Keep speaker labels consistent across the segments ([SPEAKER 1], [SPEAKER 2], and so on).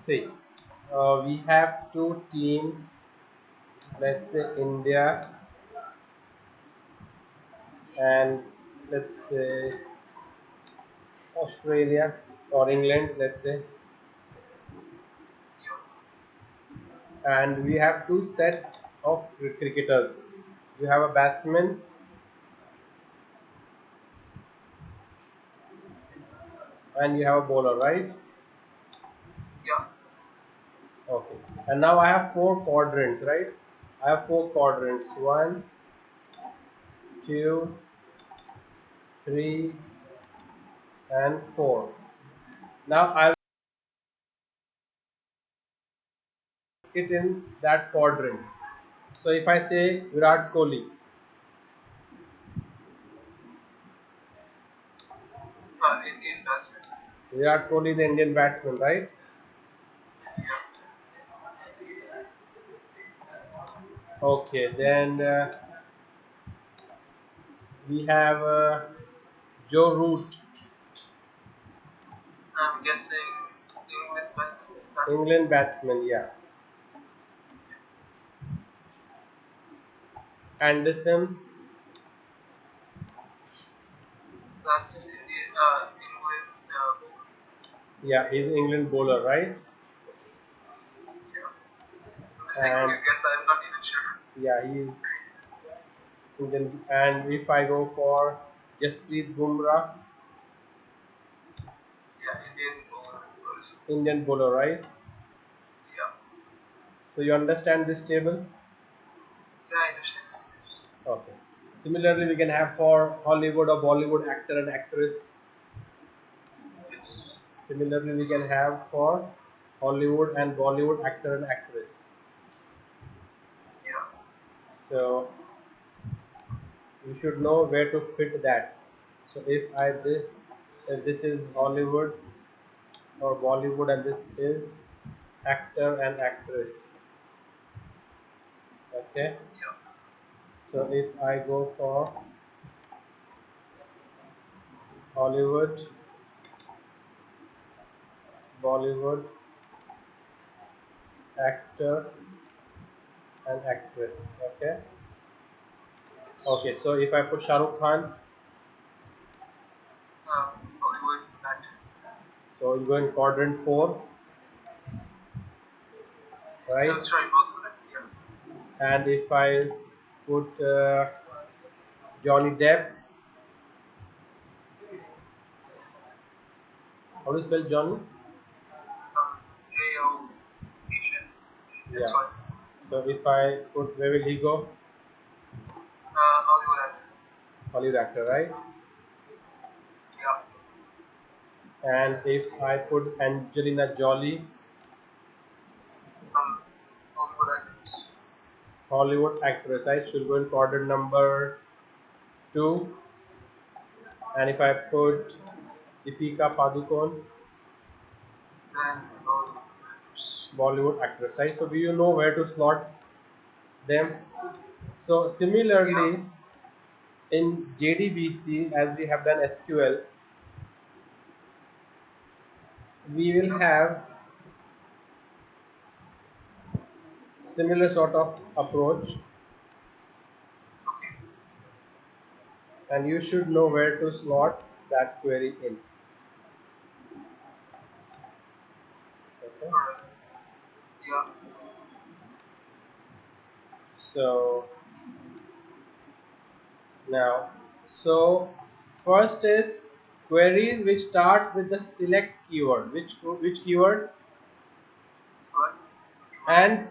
[SPEAKER 1] See, we have two teams, let's say India and let's say Australia or England, let's say, and we have two sets of cricketers. You have a batsman and you have a bowler, right?
[SPEAKER 2] Yeah.
[SPEAKER 1] Okay. And now I have four quadrants, right? I have four quadrants. 1, 2, 3, and 4. Now I will put it in that quadrant. So if I say Virat Kohli,
[SPEAKER 2] Indian batsman.
[SPEAKER 1] Virat Kohli is an Indian batsman, right? Okay, then we have Joe Root,
[SPEAKER 2] I'm guessing England batsman.
[SPEAKER 1] England batsman, yeah. Anderson,
[SPEAKER 2] That's Indian, England bowler.
[SPEAKER 1] yeah, he's England bowler, right?
[SPEAKER 2] Yeah. I'm just taking
[SPEAKER 1] And
[SPEAKER 2] a guess. I'm not even sure.
[SPEAKER 1] yeah, he's Indian. And if I go for Jasprit Bumrah,
[SPEAKER 2] Yeah, Indian bowler.
[SPEAKER 1] Indian bowler, right?
[SPEAKER 2] Yeah.
[SPEAKER 1] So you understand this table?
[SPEAKER 2] Yeah, I understand.
[SPEAKER 1] Okay. Similarly, we can have for Hollywood or Bollywood actor and actress.
[SPEAKER 2] Yes.
[SPEAKER 1] Similarly, we can have for Hollywood and Bollywood actor and actress.
[SPEAKER 2] Yeah.
[SPEAKER 1] So you should know where to fit that. So if this is Hollywood or Bollywood and this is actor and actress. Okay.
[SPEAKER 2] Yeah.
[SPEAKER 1] So if I go for Hollywood, Bollywood, actor and actress. Okay. Okay. So if I put Shah Rukh Khan,
[SPEAKER 2] Hollywood actor.
[SPEAKER 1] so you go in quadrant 4, right?
[SPEAKER 2] Sorry, Bollywood actor. Yeah.
[SPEAKER 1] And if I put Johnny Depp, how do you spell Johnny?
[SPEAKER 2] AO Asian. That's
[SPEAKER 1] Yeah.
[SPEAKER 2] fine.
[SPEAKER 1] So if I put, where will he go?
[SPEAKER 2] Hollywood actor.
[SPEAKER 1] Hollywood actor, right?
[SPEAKER 2] Yeah.
[SPEAKER 1] And if I put Angelina Jolie,
[SPEAKER 2] Hollywood actors.
[SPEAKER 1] Hollywood actress, right? She'll go in quadrant number 2. And if I put Deepika Padukone,
[SPEAKER 2] Then Bollywood actors.
[SPEAKER 1] Bollywood actress, right? So do you know where to slot them? So similarly, in JDBC, as we have done SQL, we will have similar sort of approach,
[SPEAKER 2] Okay.
[SPEAKER 1] and you should know where to slot that query in. Okay.
[SPEAKER 2] Alright. Yeah.
[SPEAKER 1] So now, so first is queries which start with the select keyword. Which keyword?
[SPEAKER 2] Select.
[SPEAKER 1] And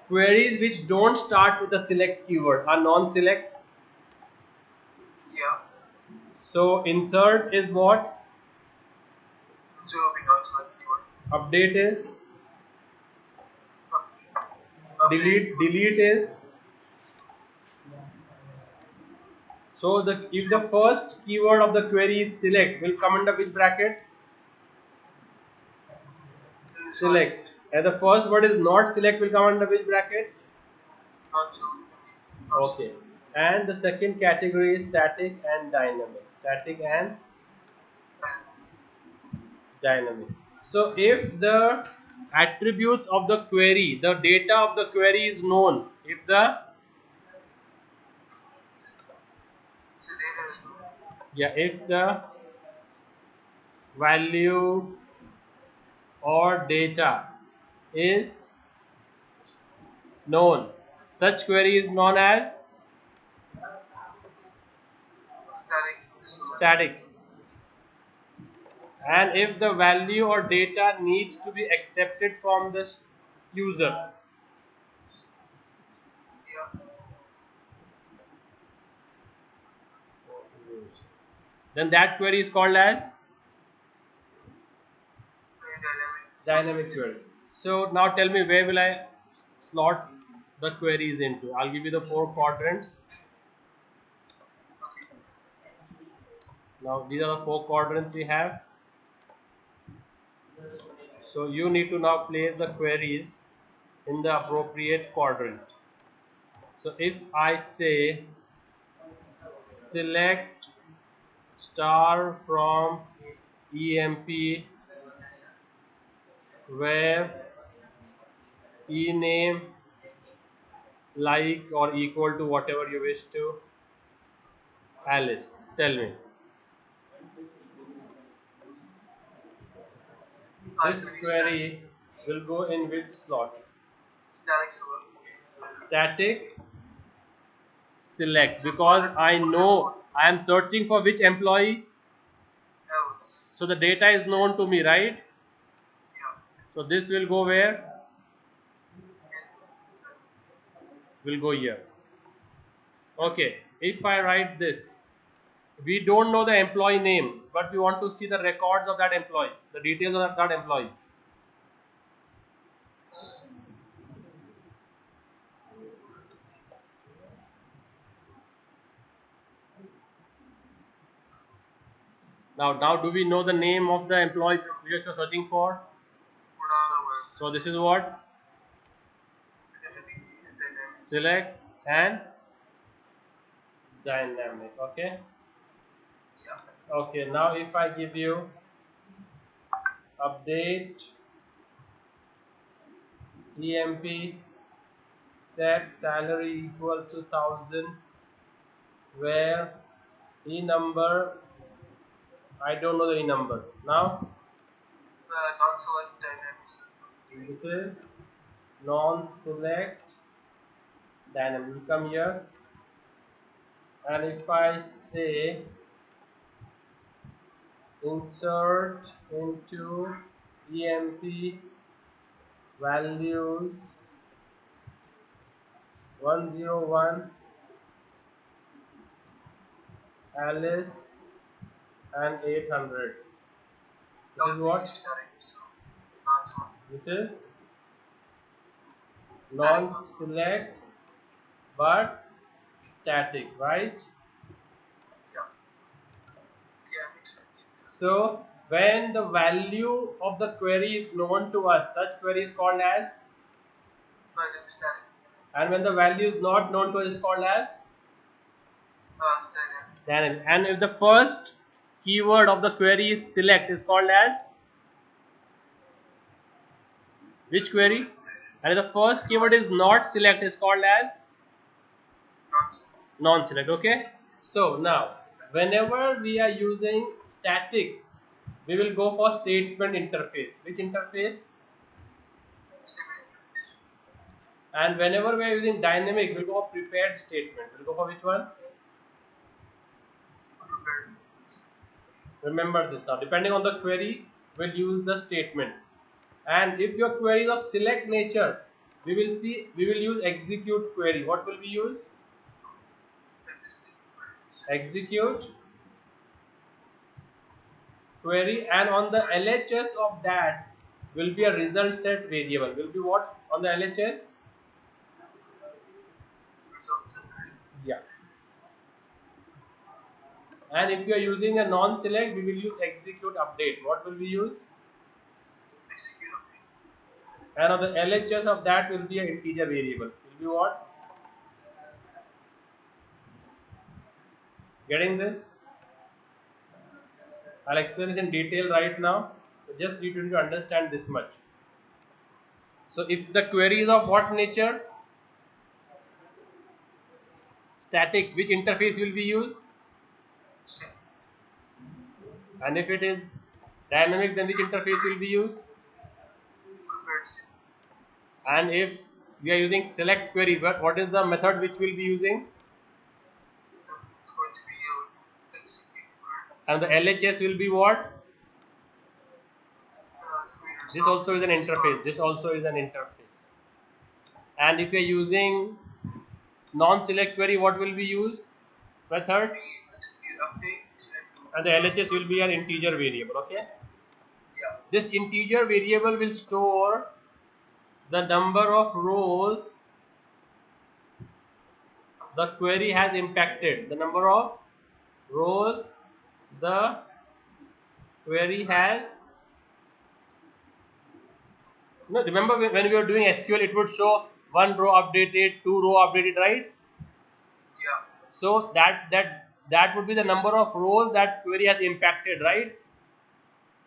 [SPEAKER 1] queries which don't start with the select keyword are non-select.
[SPEAKER 2] Yeah.
[SPEAKER 1] So insert is what?
[SPEAKER 2] So we not select keyword.
[SPEAKER 1] Update is?
[SPEAKER 2] Update.
[SPEAKER 1] Delete is? So if the first keyword of the query is select, will come under which bracket? Select. And the first word is not select, will come under which bracket?
[SPEAKER 2] Not select.
[SPEAKER 1] Okay. And the second category is static and dynamic. Static and dynamic. So if the attributes of the query, the data of the query is known if the
[SPEAKER 2] So data is known.
[SPEAKER 1] if the value or data is known. Such query is known as
[SPEAKER 2] Static select.
[SPEAKER 1] static. And if the value or data needs to be accepted from the user,
[SPEAKER 2] Yeah.
[SPEAKER 1] then that query is called as
[SPEAKER 2] Very dynamic.
[SPEAKER 1] dynamic query. So now tell me, where will I slot the queries into? I'll give you the 4 quadrants.
[SPEAKER 2] Okay.
[SPEAKER 1] Now these are the 4 quadrants we have. So you need to now place the queries in the appropriate quadrant. So if I say select star from EMP where ename like or equal to whatever you wish to Alice, tell me
[SPEAKER 2] It's
[SPEAKER 1] this
[SPEAKER 2] going to be
[SPEAKER 1] query will go in which slot?
[SPEAKER 2] static select.
[SPEAKER 1] Static select, because I know I am searching for which employee,
[SPEAKER 2] Else.
[SPEAKER 1] so the data is known to me, right?
[SPEAKER 2] Yeah.
[SPEAKER 1] So this will go where? Will go here. Okay, if I write this, we don't know the employee name, but we want to see the records of that employee, the details of that employee. Now do we know the name of the employee we are searching for?
[SPEAKER 2] We're not aware.
[SPEAKER 1] So this is what?
[SPEAKER 2] It's going to be dynamic.
[SPEAKER 1] Select and dynamic. Okay.
[SPEAKER 2] Yeah.
[SPEAKER 1] Okay. Now if I give you update EMP set salary equals to 1000, where E number, I don't know the E number. Now
[SPEAKER 2] Non-select dynamic.
[SPEAKER 1] this is non-select dynamic. You come here, and if I say insert into EMP values 101 Alice and 800. This is what?
[SPEAKER 2] Static. So non-select.
[SPEAKER 1] This is
[SPEAKER 2] Static.
[SPEAKER 1] non-select but static, right?
[SPEAKER 2] Yeah. Yeah, makes sense.
[SPEAKER 1] So when the value of the query is known to us, such query is called as,
[SPEAKER 2] But it's static.
[SPEAKER 1] and when the value is not known to us, is called as
[SPEAKER 2] Dynamic.
[SPEAKER 1] dynamic. And if the first keyword of the query is select, is called as which query? And if the first keyword is not select, is called as
[SPEAKER 2] Non-select.
[SPEAKER 1] non-select. Okay. So now whenever we are using static, we will go for statement interface. Which interface? And whenever we are using dynamic, we'll go for prepared statement. We'll go for which one?
[SPEAKER 2] Prepared.
[SPEAKER 1] Remember this now. Depending on the query, we'll use the statement. And if your query is of select nature, we will use execute query. What will we use? Execute query, and on the LHS of that will be a result set variable. Will be what on the LHS? Yeah. And if you are using a non-select, we will use execute update. What will we use? And on the LHS of that will be an integer variable. Will be what? Getting this? I'll explain this in detail right now. Just need you to understand this much. So if the query is of what nature? Static, which interface will be used?
[SPEAKER 2] Same.
[SPEAKER 1] And if it is dynamic, then which interface will be used?
[SPEAKER 2] Prepared statement.
[SPEAKER 1] And if we are using select query, what is the method which we'll be using?
[SPEAKER 2] It's going to be execute query.
[SPEAKER 1] And the LHS will be what?
[SPEAKER 2] Screen
[SPEAKER 1] This also is an
[SPEAKER 2] result.
[SPEAKER 1] interface. This also is an interface. And if we are using non-select query, what will we use? Method.
[SPEAKER 2] Execute update.
[SPEAKER 1] And the LHS will be an integer variable. Okay.
[SPEAKER 2] Yeah.
[SPEAKER 1] This integer variable will store the number of rows the query has impacted. The number of rows the query has. No, remember when we were doing SQL, it would show one row updated, two row updated, right?
[SPEAKER 2] Yeah.
[SPEAKER 1] So that would be the number of rows that query has impacted, right?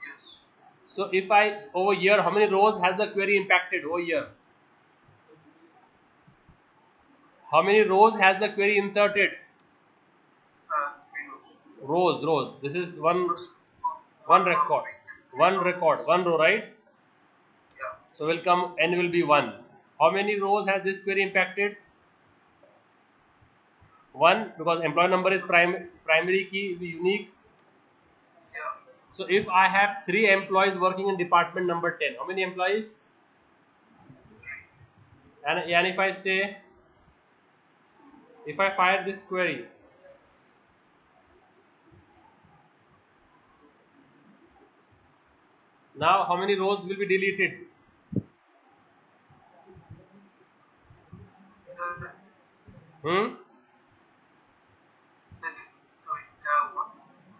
[SPEAKER 2] Yes.
[SPEAKER 1] So if I over here, how many rows has the query impacted over here? How many rows has the query inserted?
[SPEAKER 2] 3 rows.
[SPEAKER 1] Rows. This is one
[SPEAKER 2] First,
[SPEAKER 1] record, one row, right?
[SPEAKER 2] Yeah.
[SPEAKER 1] So will come n will be 1. How many rows has this query impacted? 1, because employee number is primary key, will be unique.
[SPEAKER 2] Yeah.
[SPEAKER 1] So if I have 3 employees working in department number 10, how many employees? And if I say, if I fire this query, now how many rows will be deleted? Hmm?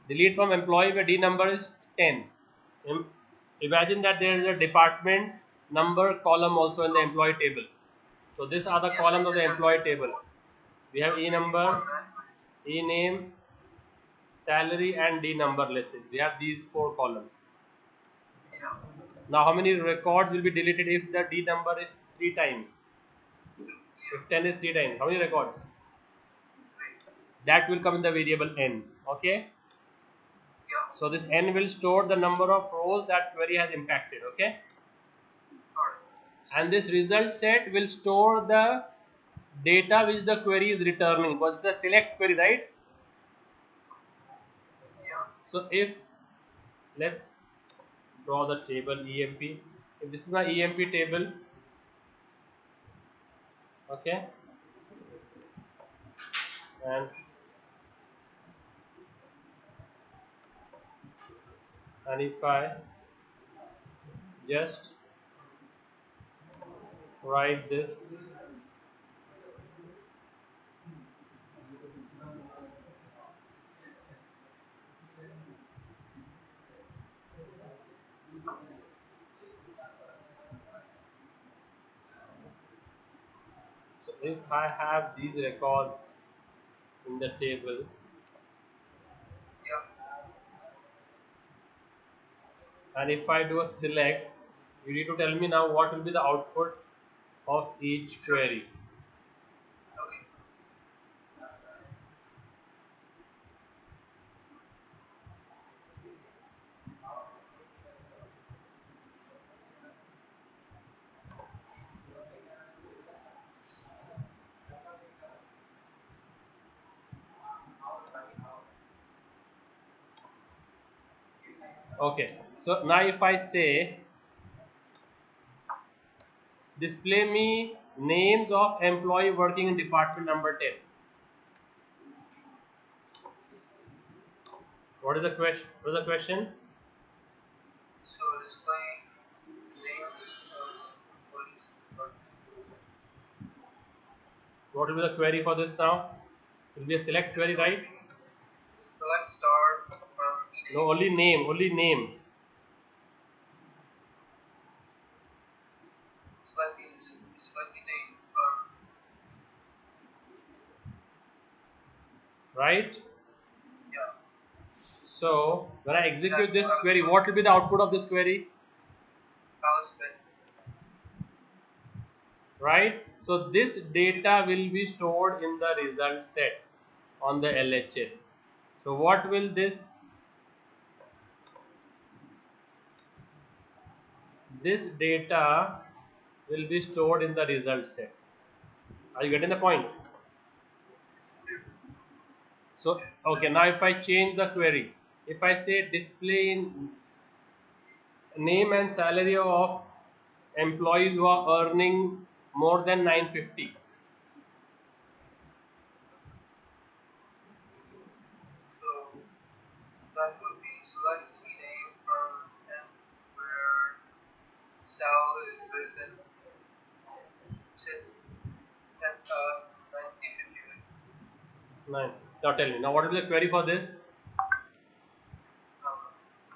[SPEAKER 1] Delete from employee where D number is 10. Imagine that there is a department number column also in the employee table. So these are the columns of the employee table. We have E number, E name, salary and D number, let's say. We have these 4 columns.
[SPEAKER 2] Yeah.
[SPEAKER 1] Now how many records will be deleted if the D number is 3 times? If 10 is 3 times, how many records? That will come in the variable n. Okay.
[SPEAKER 2] Yeah.
[SPEAKER 1] So this n will store the number of rows that query has impacted. Okay. And this result set will store the data which the query is returning, because it's a select query, right?
[SPEAKER 2] Yeah.
[SPEAKER 1] So if, let's draw the table EMP. If this is my EMP table, okay, and if I just write this, so if I have these records in the table,
[SPEAKER 2] Yeah.
[SPEAKER 1] and if I do a select, you need to tell me now what will be the output of each query.
[SPEAKER 2] Okay.
[SPEAKER 1] Okay, so now if I say display me names of employee working in department number 10, what is the question? What is the question?
[SPEAKER 2] So display names of employees.
[SPEAKER 1] What will be the query for this now? It will be a select query, right?
[SPEAKER 2] Select star from
[SPEAKER 1] No, only name,
[SPEAKER 2] select the name from
[SPEAKER 1] right?
[SPEAKER 2] yeah.
[SPEAKER 1] So when I execute this query, what will be the output of this query?
[SPEAKER 2] Alice Ben.
[SPEAKER 1] right? So this data will be stored in the result set on the LHS. So what will this data will be stored in the result set. Are you getting the point? So okay, now if I change the query, if I say display in name and salary of employees who are earning more than 950,
[SPEAKER 2] So that would be select key name from and where Sal is written set 1950.
[SPEAKER 1] 9. Now tell me, now what will be the query for this?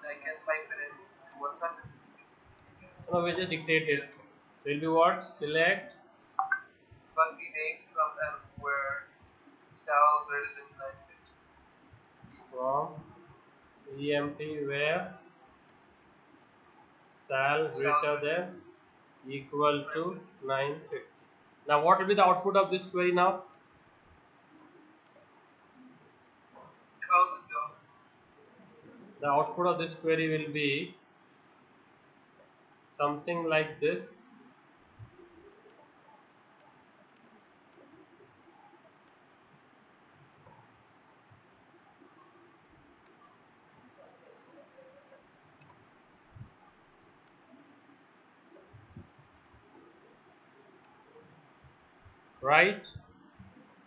[SPEAKER 2] I can type it in 1 second.
[SPEAKER 1] No, we just dictate it. So it will be what? Select
[SPEAKER 2] Select key name from and where Sal greater than 950.
[SPEAKER 1] from EMT where sal greater than equal to 950. Now what will be the output of this query now?
[SPEAKER 2] $1,000.
[SPEAKER 1] The output of this query will be something like this, right?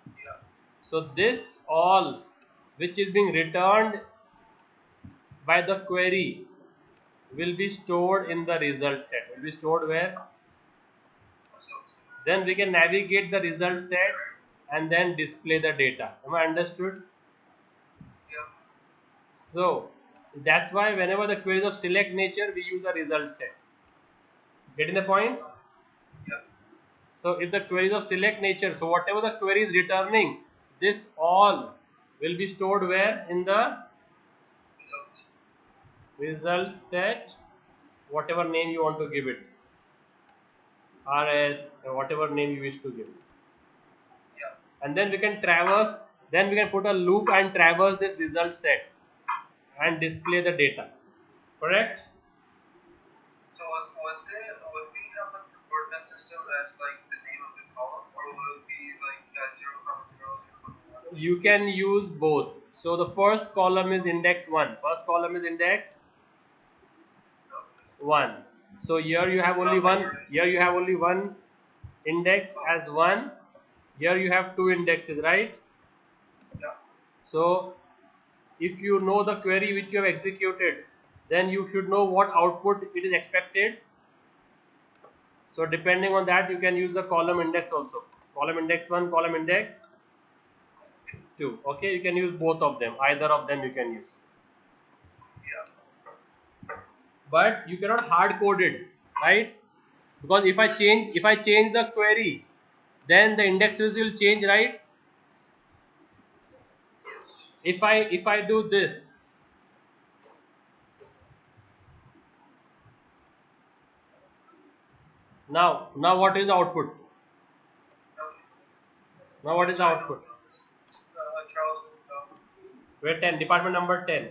[SPEAKER 2] Yeah.
[SPEAKER 1] So this all which is being returned by the query will be stored in the result set. Will be stored where? Then we can navigate the result set and then display the data. Am I understood?
[SPEAKER 2] Yeah.
[SPEAKER 1] So that's why whenever the queries of select nature, we use a result set. Getting the point?
[SPEAKER 2] Yeah.
[SPEAKER 1] So if the queries of select nature, so whatever the query is returning, this all will be stored where? In the result set, whatever name you want to give it, RS, or whatever name you wish to give.
[SPEAKER 2] Yeah.
[SPEAKER 1] And then we can traverse, then we can put a loop and traverse this result set and display the data. Correct?
[SPEAKER 2] So would we have a coordinate system as like the name of the column, or would it be like 0, 0, 0, 1?
[SPEAKER 1] You can use both. So the first column is index 1. First column is index 1. So here you have only one. Here you have only one index as 1. Here you have two indexes, right?
[SPEAKER 2] Yeah.
[SPEAKER 1] So if you know the query which you have executed, then you should know what output it is expected. So depending on that, you can use the column index also. Column index 1, column index 2. Okay, you can use both of them. Either of them you can use.
[SPEAKER 2] Yeah.
[SPEAKER 1] But you cannot hard code it, right? Because if I change the query, then the indexes will change, right? If I do this, now what is the output? Now what is the output?
[SPEAKER 2] Charles.
[SPEAKER 1] Where 10, department number 10.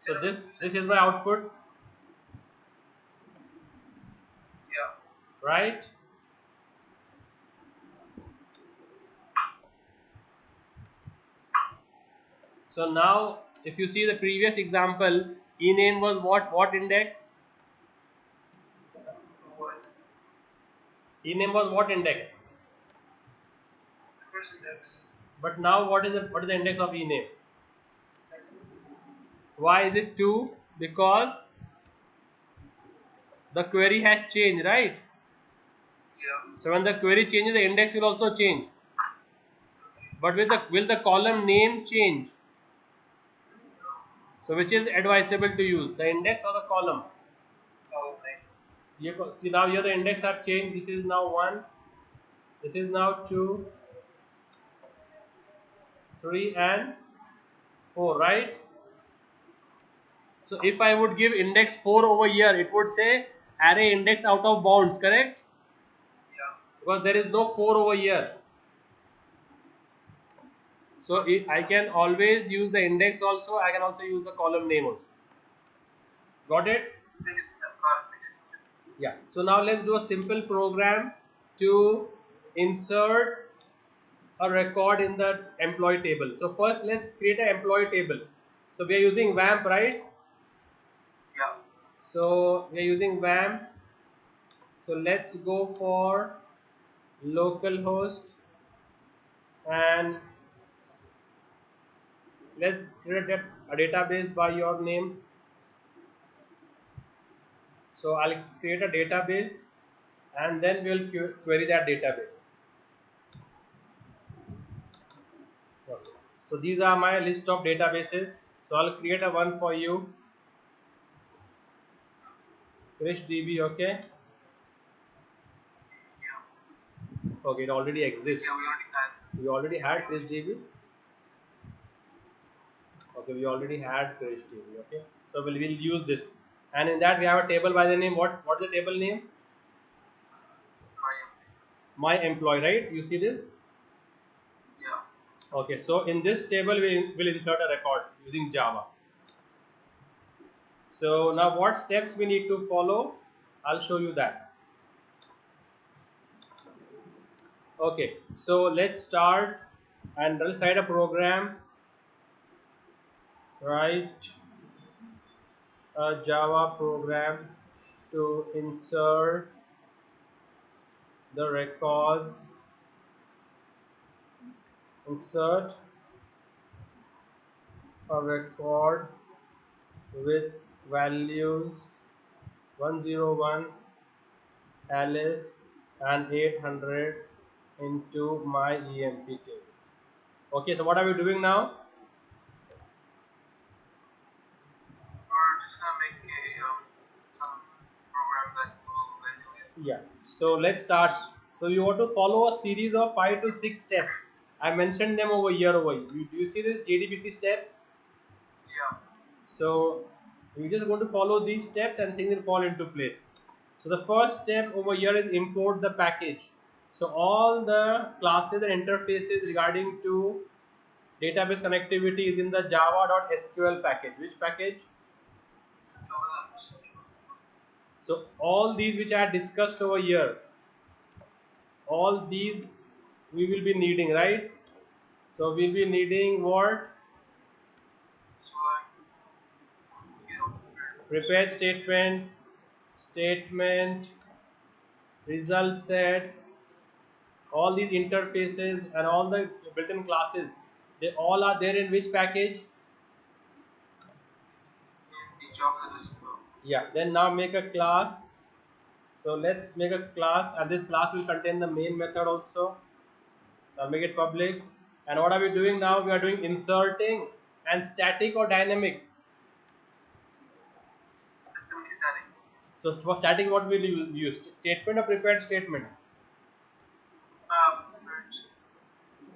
[SPEAKER 1] So this is my output,
[SPEAKER 2] Yeah.
[SPEAKER 1] right? So now if you see the previous example, ename was what index?
[SPEAKER 2] What?
[SPEAKER 1] Ename was what index?
[SPEAKER 2] First index.
[SPEAKER 1] But now what is the index of ename?
[SPEAKER 2] Second.
[SPEAKER 1] Why is it 2? Because the query has changed, right?
[SPEAKER 2] Yeah.
[SPEAKER 1] So when the query changes, the index will also change. But will the column name change? So which is advisable to use, the index or the column?
[SPEAKER 2] Column name.
[SPEAKER 1] See now here the index have changed. This is now 1. This is now 2, 3 and 4, right? So if I would give index 4 over here, it would say array index out of bounds, correct? because there is no 4 over here. So I can always use the index also. I can also use the column name also. Got it?
[SPEAKER 2] Makes sense.
[SPEAKER 1] Yeah. So now let's do a simple program to insert a record in the employee table. So first let's create an employee table. So we are using WAMP, right?
[SPEAKER 2] Yeah.
[SPEAKER 1] So we are using WAMP. So let's go for localhost and let's create a database by your name. So I'll create a database and then we'll query that database. Okay. So these are my list of databases. So I'll create a one for you. KrishDB, okay?
[SPEAKER 2] Yeah.
[SPEAKER 1] Okay, it already exists.
[SPEAKER 2] Yeah, we already had.
[SPEAKER 1] We already had KrishDB. Okay, we already had KrishDB. Okay, so we'll use this. And in that we have a table by the name. What's the table name? My employee, right? You see this?
[SPEAKER 2] Yeah.
[SPEAKER 1] Okay, so in this table we will insert a record using Java. So now what steps we need to follow? I'll show you that. Okay, so let's start and let's write a program. Write a Java program to insert the records. Insert a record with values 101 Alice and 800 into my EMP table. Okay, so what are we doing now?
[SPEAKER 2] We're just gonna make a some program that will evaluate.
[SPEAKER 1] Yeah, so let's start. So you want to follow a series of 5 to 6 steps. I mentioned them over here. Do you see this Jdbc steps?
[SPEAKER 2] Yeah.
[SPEAKER 1] So we're just going to follow these steps and things will fall into place. So the first step over here is import the package. So all the classes and interfaces regarding to database connectivity is in the java.sql package. Which package? So all these which I discussed over here, all these we will be needing, right? So we'll be needing what?
[SPEAKER 2] So you know,
[SPEAKER 1] Prepared statement, statement, result set, all these interfaces and all the built-in classes, they all are there in which package?
[SPEAKER 2] in the Java as well.
[SPEAKER 1] Yeah, then now make a class. So let's make a class and this class will contain the main method also. So I'll make it public. And what are we doing now? We are doing inserting and static or dynamic.
[SPEAKER 2] That's gonna be static.
[SPEAKER 1] So for static what will you use? Statement or prepared statement?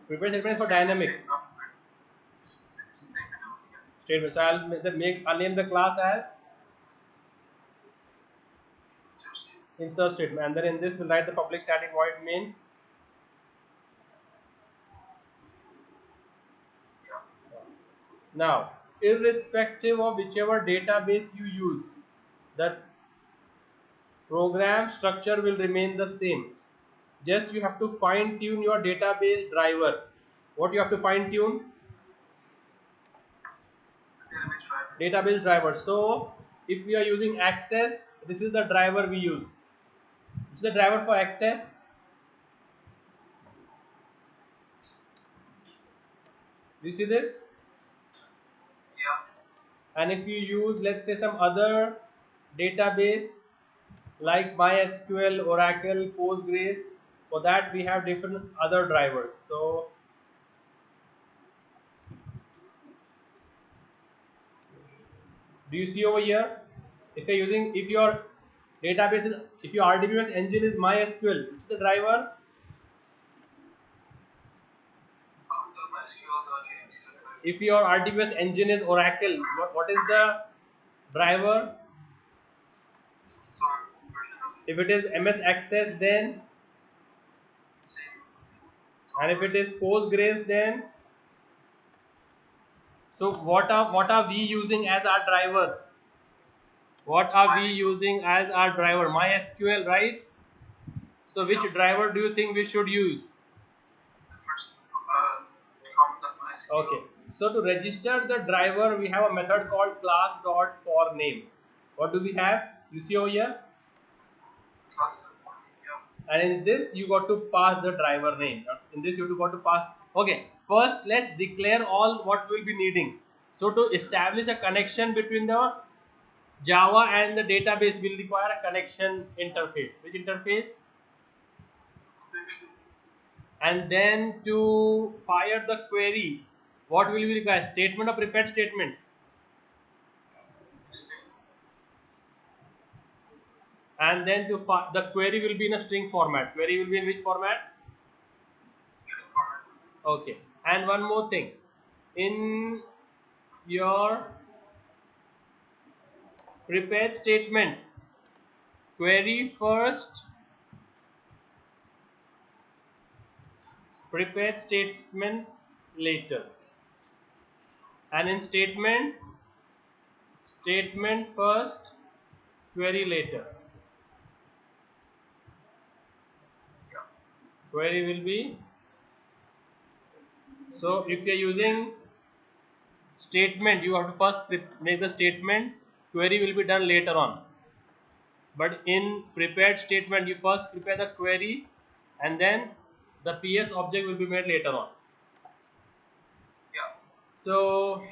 [SPEAKER 2] Prepared.
[SPEAKER 1] Prepared statement is for
[SPEAKER 2] Same,
[SPEAKER 1] dynamic.
[SPEAKER 2] same, prepared. Yeah.
[SPEAKER 1] Statement. So I'll name the class as insert statement, and then in this we'll write the public static void main.
[SPEAKER 2] Yeah.
[SPEAKER 1] Now, irrespective of whichever database you use, the program structure will remain the same. Just you have to fine tune your database driver. What you have to fine tune?
[SPEAKER 2] Database driver.
[SPEAKER 1] Database driver. So if we are using access, this is the driver we use. It's the driver for access. Do you see this?
[SPEAKER 2] Yeah.
[SPEAKER 1] And if you use, let's say, some other database like MySQL, Oracle, Postgres, for that we have different other drivers. So do you see over here? If you're using, if your database is, if your RDBMS engine is MySQL, which is the driver? If your RDBMS engine is Oracle, what is the driver? If it is MS Access, then And if it is Postgres, then so what are we using as our driver? What are we using as our driver? MySQL, right? So which driver do you think we should use?
[SPEAKER 2] The first count that MySQL.
[SPEAKER 1] Okay. So to register the driver, we have a method called class.forName. What do we have? You see over here?
[SPEAKER 2] Class. Yeah.
[SPEAKER 1] And in this you got to pass the driver name. In this you got to pass. Okay. First, let's declare all what we'll be needing. So to establish a connection between the Java and the database, will require a connection interface. Which interface? And then to fire the query, what will we require? Statement or prepared statement? And then to the query will be in a string format. Query will be in which format? Okay. And one more thing, in your prepared statement, query first, prepared statement later, and in statement first, query later. Query will be, so if you are using statement, you have to first make the statement, query will be done later on. But in prepared statement, you first prepare the query and then the PS object will be made later on.
[SPEAKER 2] Yeah.
[SPEAKER 1] So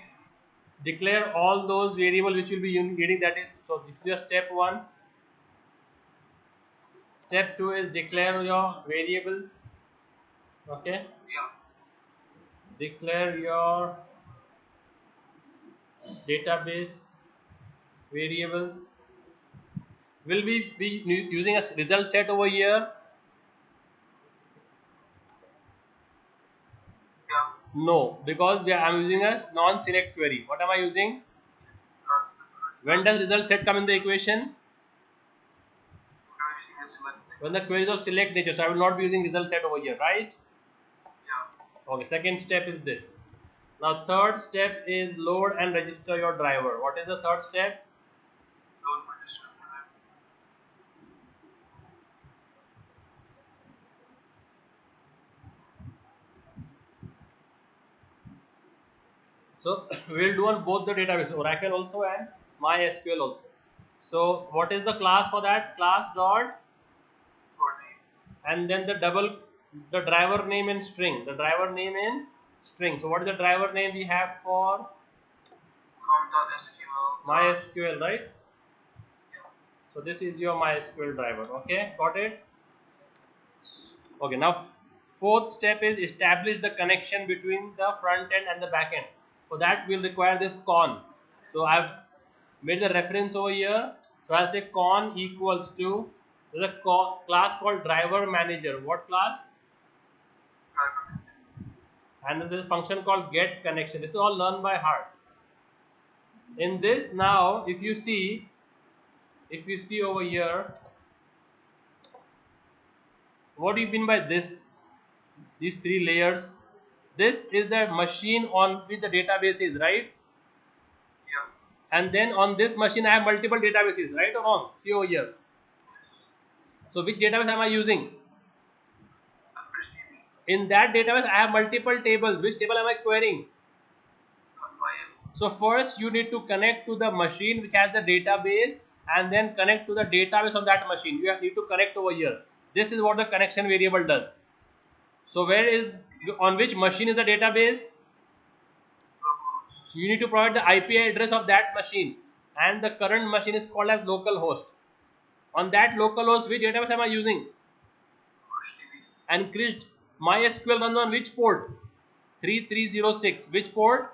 [SPEAKER 1] declare all those variables which will be getting, that is, so this is your step 1. Step 2 is declare your variables. Okay.
[SPEAKER 2] Yeah.
[SPEAKER 1] Declare your database variables. Will we be using a result set over here?
[SPEAKER 2] Yeah.
[SPEAKER 1] No, because I'm using a non-select query. What am I using?
[SPEAKER 2] That's
[SPEAKER 1] When does result set come in the equation?
[SPEAKER 2] we're using a select.
[SPEAKER 1] When the query is of select nature. So I will not be using result set over here, right?
[SPEAKER 2] Yeah.
[SPEAKER 1] Okay, second step is this. Now third step is load and register your driver. What is the third step?
[SPEAKER 2] Load register.
[SPEAKER 1] So we'll do on both the databases, Oracle also and MySQL also. So what is the class for that? Class dot,
[SPEAKER 2] For name.
[SPEAKER 1] and then the driver name in string. The driver name in string. So what is the driver name we have for
[SPEAKER 2] Com.sql.
[SPEAKER 1] MySQL, right?
[SPEAKER 2] Yeah.
[SPEAKER 1] So this is your MySQL driver. Okay, got it? Okay, now fourth step is establish the connection between the front end and the back end. For that we'll require this con. So I've made the reference over here. So I'll say con equals to, there's a class called driver manager. What class?
[SPEAKER 2] Driver.
[SPEAKER 1] And then there's a function called get connection. This is all learned by heart. In this, now if you see over here, what do you mean by this? These 3 layers. This is the machine on which the database is, right?
[SPEAKER 2] Yeah.
[SPEAKER 1] And then on this machine I have multiple databases, right or wrong? See over here. So which database am I using? In that database I have multiple tables. Which table am I querying? So first you need to connect to the machine which has the database, and then connect to the database of that machine. You need to connect over here. This is what the connection variable does. So where is, on which machine is the database? So you need to provide the IP address of that machine, and the current machine is called as localhost. On that localhost, which database am I using? And Krish, MySQL runs on which port? 3306. Which port?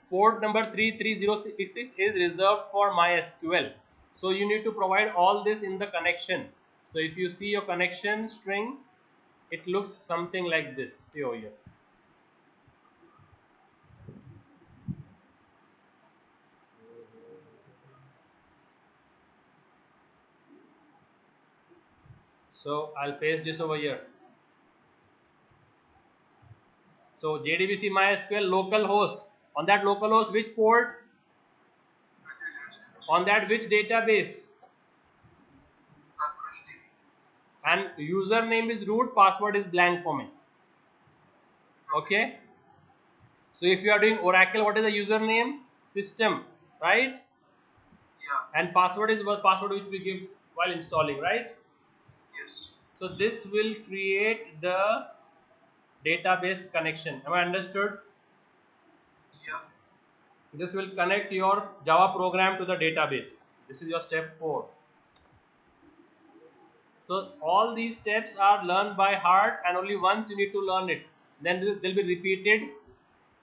[SPEAKER 1] Port number 33066 is reserved for MySQL. So you need to provide all this in the connection. So if you see your connection string, it looks something like this. See over here. So I'll paste this over here. So JDBC MySQL localhost. On that localhost, which port?
[SPEAKER 2] 3306.
[SPEAKER 1] On that which database?
[SPEAKER 2] Krish DB.
[SPEAKER 1] And username is root, password is blank for me. Okay. So if you are doing Oracle, what is the username? System, right?
[SPEAKER 2] Yeah.
[SPEAKER 1] And password is what password which we give while installing, right?
[SPEAKER 2] Yes.
[SPEAKER 1] So this will create the database connection. Am I understood?
[SPEAKER 2] Yeah.
[SPEAKER 1] This will connect your Java program to the database. This is your step 4. So all these steps are learned by heart, and only once you need to learn it. Then they'll be repeated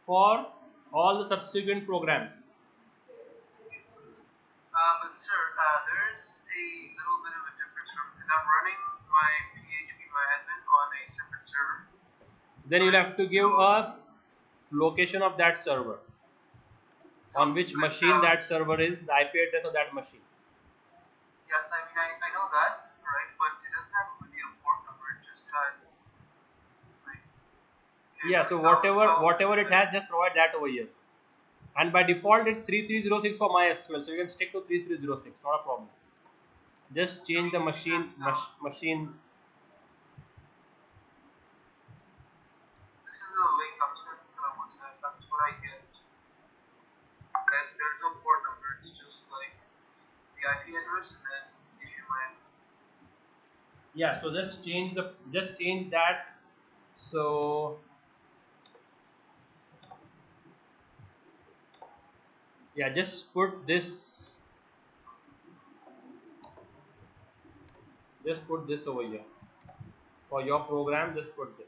[SPEAKER 1] for all the subsequent programs.
[SPEAKER 2] But sir, there's a little bit of a difference from because I'm running my PHP my admin on a separate server.
[SPEAKER 1] Then you'll
[SPEAKER 2] Right.
[SPEAKER 1] have to
[SPEAKER 2] So
[SPEAKER 1] give a location of that server. On which
[SPEAKER 2] but
[SPEAKER 1] machine that server is, the IP address of that machine.
[SPEAKER 2] yeah, I mean I know that, right? But it doesn't have really a port number. It just has like okay,
[SPEAKER 1] Yeah,
[SPEAKER 2] but
[SPEAKER 1] so
[SPEAKER 2] how
[SPEAKER 1] whatever it has, just provide that over here. And by default, it's 3306 for MySQL, so you can stick to 3306, not a problem. Just
[SPEAKER 2] I
[SPEAKER 1] change
[SPEAKER 2] mean
[SPEAKER 1] the machine
[SPEAKER 2] because
[SPEAKER 1] machine.
[SPEAKER 2] this is a link I'm supposed to put on WhatsApp. That's what I get. And there's no port number. It's just like the IP address and then issue my
[SPEAKER 1] Yeah, so just change that. So yeah, just put this over here for your program. Just put this.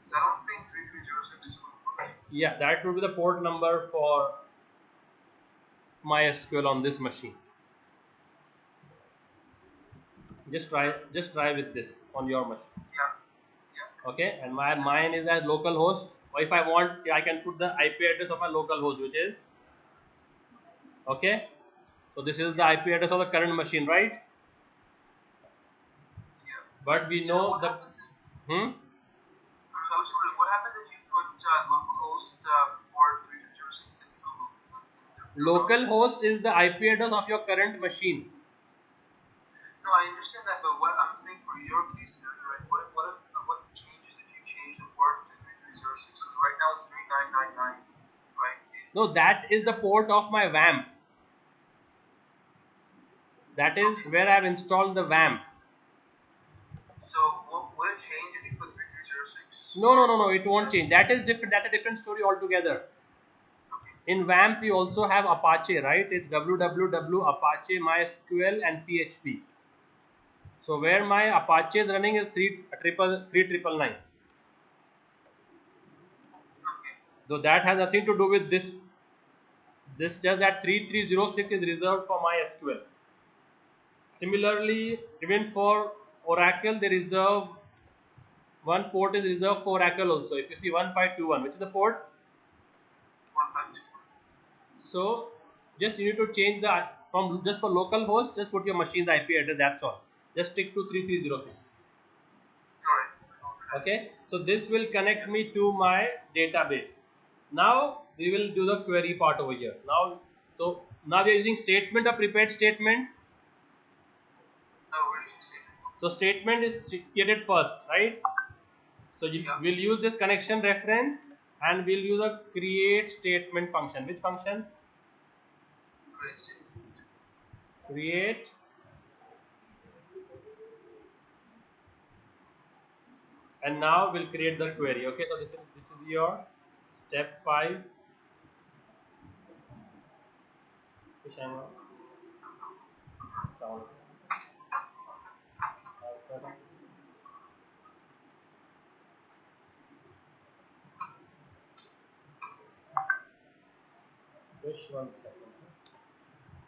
[SPEAKER 2] So I don't think 3306 would work.
[SPEAKER 1] Yeah, that would be the port number for MySQL on this machine. Just try with this on your machine.
[SPEAKER 2] Yeah. Yeah.
[SPEAKER 1] Okay, and mine is as localhost, or if I want, I can put the IP address of my localhost, which is okay. So this is the
[SPEAKER 2] Yeah.
[SPEAKER 1] IP address of the current machine, right?
[SPEAKER 2] Yeah.
[SPEAKER 1] But we
[SPEAKER 2] So
[SPEAKER 1] know
[SPEAKER 2] what
[SPEAKER 1] the
[SPEAKER 2] happens if
[SPEAKER 1] hmm,
[SPEAKER 2] I was wondering what happens if you put localhost port 3306 in Google in the browser?
[SPEAKER 1] localhost is the IP address of your current machine.
[SPEAKER 2] No, I understand that, but what I'm saying for your case scenario, right? What changes if you change the port to 3306? Because right now it's 3999, right?
[SPEAKER 1] No, that is the port of my WAMP. That is
[SPEAKER 2] Okay.
[SPEAKER 1] where I have installed the WAMP.
[SPEAKER 2] So what would it change if you put 3306
[SPEAKER 1] No, no, no, no, it won't change. That is different. That's a different story altogether.
[SPEAKER 2] Okay.
[SPEAKER 1] In WAMP, we also have Apache, right? It's www Apache MySQL and PHP. So where my Apache is running is 3999.
[SPEAKER 2] Okay.
[SPEAKER 1] Though that has nothing to do with this. This just that 3306 is reserved for MySQL. Similarly, even for Oracle, they reserve one port is reserved for Oracle also. If you see 1521, which is the port.
[SPEAKER 2] 152.
[SPEAKER 1] So just you need to change the from just for local host, just put your machine's IP address. That's all. Just stick to 3306.
[SPEAKER 2] Alright.
[SPEAKER 1] Okay. So this will connect me to my database. Now we will do the query part over here. Now we are using statement or prepared statement.
[SPEAKER 2] Now we're using statement.
[SPEAKER 1] So statement is created first, right? So
[SPEAKER 2] Yeah.
[SPEAKER 1] we'll use this connection reference and we'll use a create statement function. Which function?
[SPEAKER 2] Create statement.
[SPEAKER 1] Create, and now we'll create the query. Okay, so this is your step 5. Just 1 second.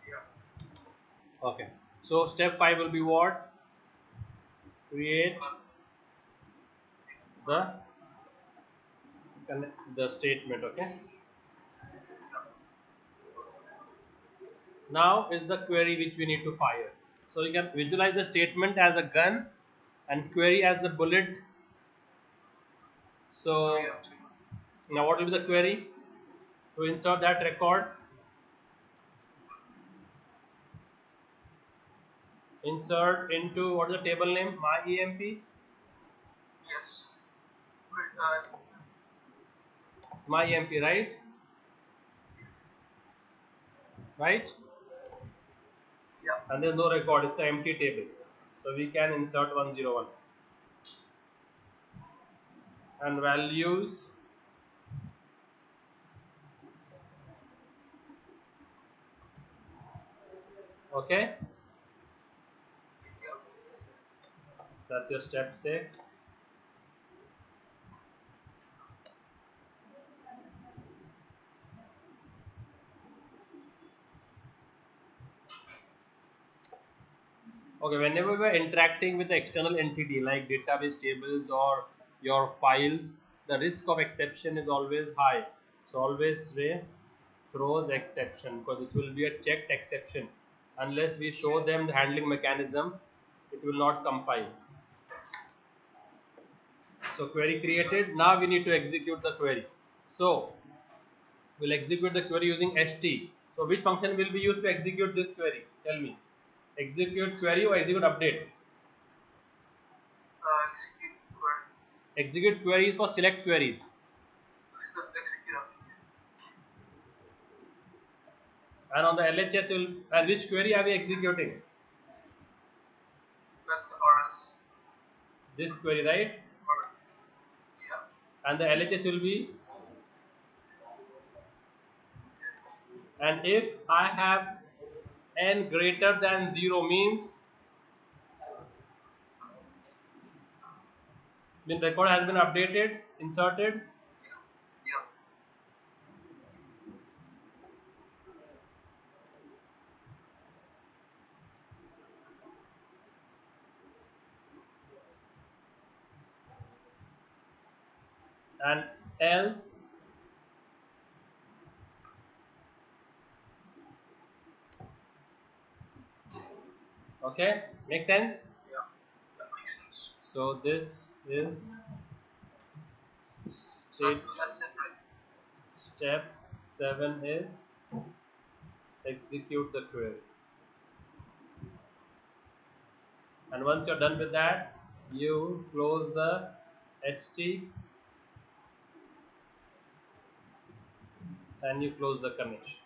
[SPEAKER 2] Yeah.
[SPEAKER 1] Okay, so step 5 will be what? Create the the statement. Okay, now is the query which we need to fire. So you can visualize the statement as a gun and query as the bullet.
[SPEAKER 2] Now
[SPEAKER 1] So
[SPEAKER 2] you have to.
[SPEAKER 1] now what will be the query? To insert that record, insert into what is the table name? My EMP.
[SPEAKER 2] Yes.
[SPEAKER 1] It's my EMP, right? Right?
[SPEAKER 2] Yeah.
[SPEAKER 1] And there's no record, it's an empty table. So we can insert 101 and values. Okay,
[SPEAKER 2] Yeah.
[SPEAKER 1] that's your step 6. Okay, whenever we're interacting with the external entity like database tables or your files, the risk of exception is always high. So always say throws exception, because this will be a checked exception. Unless we show them the handling mechanism, it will not compile. So query created. Now we need to execute the query. So we'll execute the query using st. So which function will be used to execute this query? Tell me. Execute query or execute update?
[SPEAKER 2] Execute query.
[SPEAKER 1] Execute query is for select queries.
[SPEAKER 2] So execute update.
[SPEAKER 1] And on the LHS, and which query are we executing?
[SPEAKER 2] That's the RS.
[SPEAKER 1] This query, right?
[SPEAKER 2] Yeah.
[SPEAKER 1] And the LHS will be, and if I have n greater than 0 means, the record has been updated, inserted,
[SPEAKER 2] Yeah. Yeah.
[SPEAKER 1] and else. Okay, make sense?
[SPEAKER 2] Yeah. That makes sense.
[SPEAKER 1] So this is
[SPEAKER 2] So
[SPEAKER 1] state
[SPEAKER 2] that's it, right?
[SPEAKER 1] step 7 is execute the query. And once you're done with that, you close the st and you close the connection.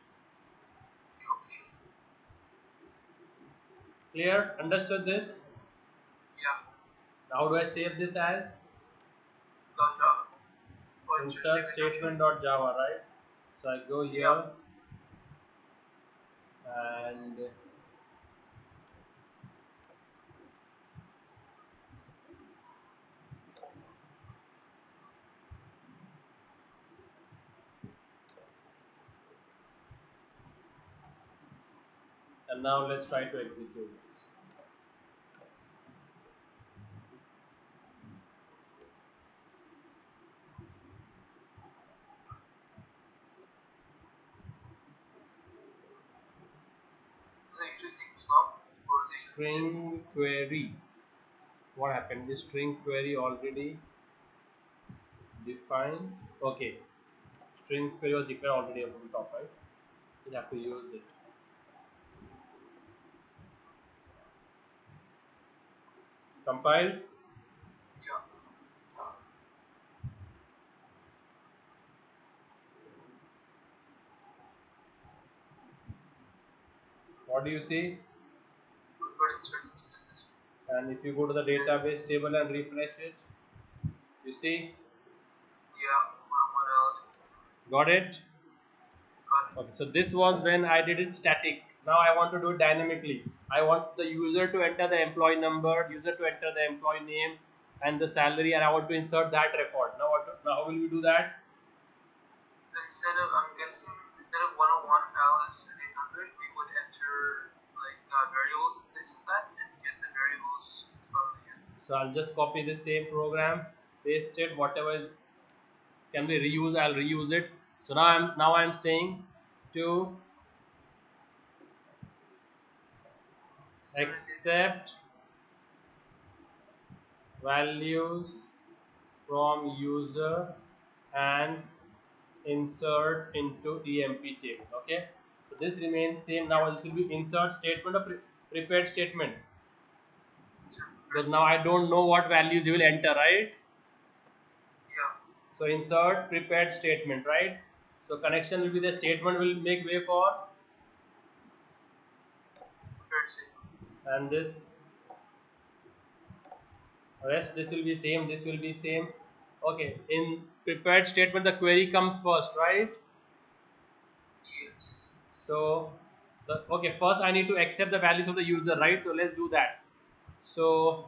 [SPEAKER 2] Okay.
[SPEAKER 1] Clear? Understood this?
[SPEAKER 2] Yeah.
[SPEAKER 1] Now how do I save this as?
[SPEAKER 2] Dot Java. Or
[SPEAKER 1] Insert statement.java, right? So I go
[SPEAKER 2] Yeah.
[SPEAKER 1] here and now let's try to execute this.
[SPEAKER 2] Does it usually take this long for the execution?
[SPEAKER 1] String query. What happened? This string query already defined. Okay, string query was declared already up on top, right? You have to use it. Compiled.
[SPEAKER 2] Yeah.
[SPEAKER 1] What do you see?
[SPEAKER 2] But insert it successfully.
[SPEAKER 1] And if you go to the database table and refresh it, you see,
[SPEAKER 2] Yeah. What else?
[SPEAKER 1] got it?
[SPEAKER 2] Got it.
[SPEAKER 1] Okay, so this was when I did it static. Now I want to do it dynamically. I want the user to enter the employee number, user to enter the employee name and the salary, and I want to insert that record. Now how will we do that?
[SPEAKER 2] Instead of, I'm guessing, instead of 101 Alice and 800, we would enter like variables in place of that and get the variables from the end.
[SPEAKER 1] So I'll just copy the same program, paste it, whatever is can be reused, I'll reuse it. So now I'm saying to accept values from user and insert into EMP table. Okay, so this remains same. Now this will be insert statement or prepared statement, because now I don't know what values you will enter, right?
[SPEAKER 2] Yeah.
[SPEAKER 1] So insert prepared statement, right? So connection will be the statement will make way for,
[SPEAKER 2] Prepared statement.
[SPEAKER 1] and this rest, this will be same, this will be same. Okay, in prepared statement the query comes first, right?
[SPEAKER 2] Yes.
[SPEAKER 1] So okay, first I need to accept the values of the user, right? So let's do that. So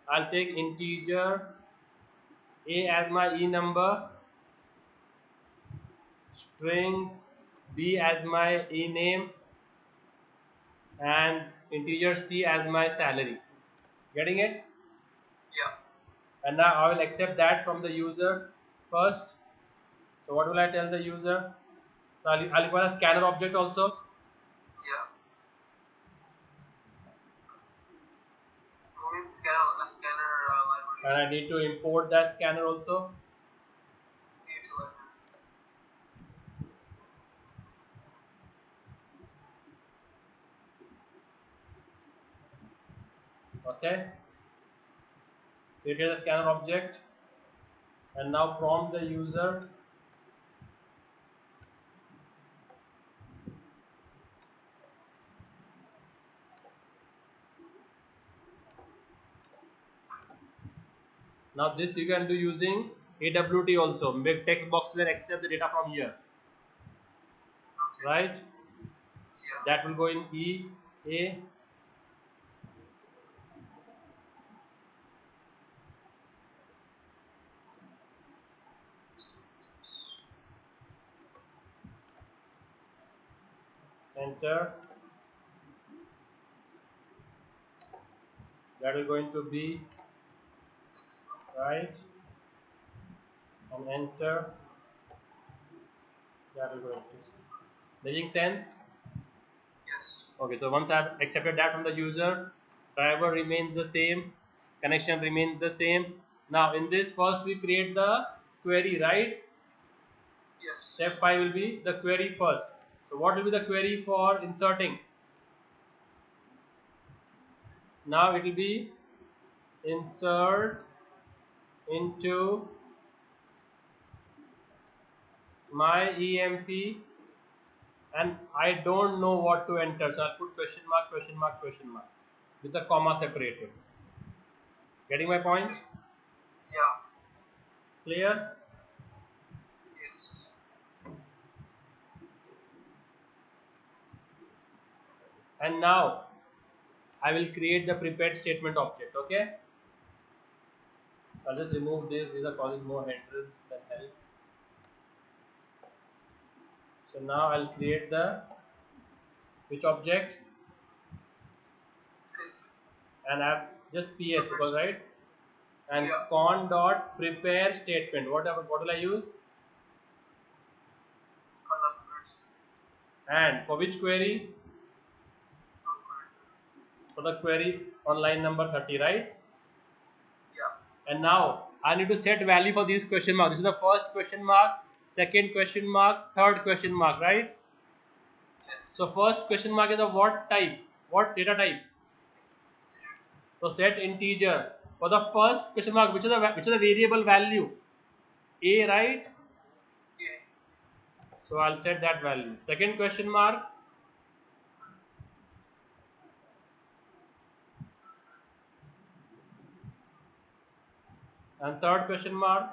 [SPEAKER 1] I'll take integer a as my e number, string b as my e name, and integer c as my salary. Getting it?
[SPEAKER 2] Yeah.
[SPEAKER 1] And now I will accept that from the user first. So what will I tell the user? So I'll equal a scanner object also,
[SPEAKER 2] Yeah. Moving scanner library.
[SPEAKER 1] and I need to import that scanner also.
[SPEAKER 2] New to library.
[SPEAKER 1] Okay, created a scanner object, and now prompt the user. Now this you can do using AWT also. Make text boxes and accept the data from here,
[SPEAKER 2] Okay.
[SPEAKER 1] right?
[SPEAKER 2] Yeah.
[SPEAKER 1] That will go in E A. Enter. That will go into B, right? And enter. That will go into C. Making sense?
[SPEAKER 2] Yes.
[SPEAKER 1] Okay, so once I've accepted that from the user, driver remains the same, connection remains the same. Now in this, first we create the query, right?
[SPEAKER 2] Yes.
[SPEAKER 1] Step 5 will be the query first. So what will be the query for inserting? Now it will be insert into my EMP, and I don't know what to enter, so I'll put question mark, question mark, question mark with the comma separated. Getting my point?
[SPEAKER 2] Yeah.
[SPEAKER 1] Clear?
[SPEAKER 2] Yes.
[SPEAKER 1] And now I will create the prepared statement object. Okay, I'll just remove this. These are causing more hindrance than help. So now I'll create the which object, and I've just PS because, right, and
[SPEAKER 2] Yeah.
[SPEAKER 1] con dot prepare statement. What will I use? And for which query? For the query on line number 30, right?
[SPEAKER 2] Yeah.
[SPEAKER 1] And now I need to set value for these question mark. This is the first question mark, second question mark, third question mark, right?
[SPEAKER 2] Yes.
[SPEAKER 1] So first question mark is of what type? What data type? So set integer for the first question mark. Which is the variable value? A, right?
[SPEAKER 2] Yeah.
[SPEAKER 1] So I'll set that value. Second question mark, and third question mark,